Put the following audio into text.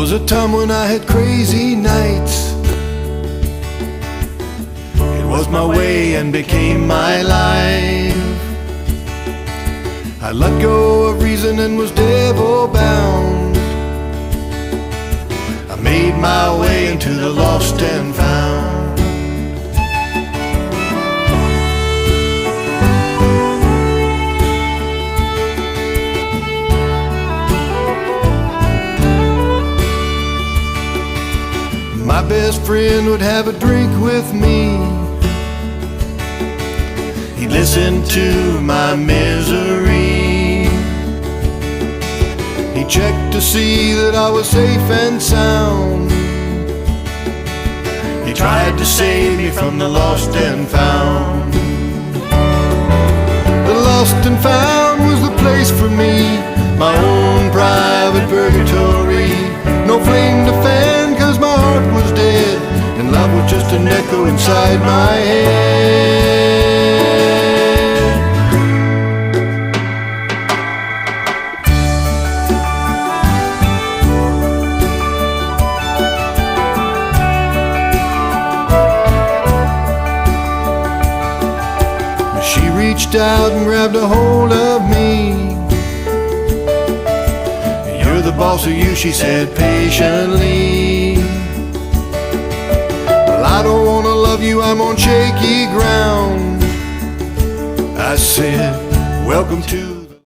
was a time when I had crazy nights. It was my way and became my life. I let go of reason and was devil bound. I made my way into the lost and found. My best friend would have a drink with me. He'd listen to my misery. He checked to see that I was safe and sound. He tried to save me from the lost and found. The lost and found was the place for me, my own private purgatory. No flame to fan, 'cause my heart was dead, and love was just an echo inside my head. She reached out and grabbed a hold of me. "You're the boss of you," she said patiently. "Well, I don't want to love you, I'm on shaky ground." I said, "Welcome to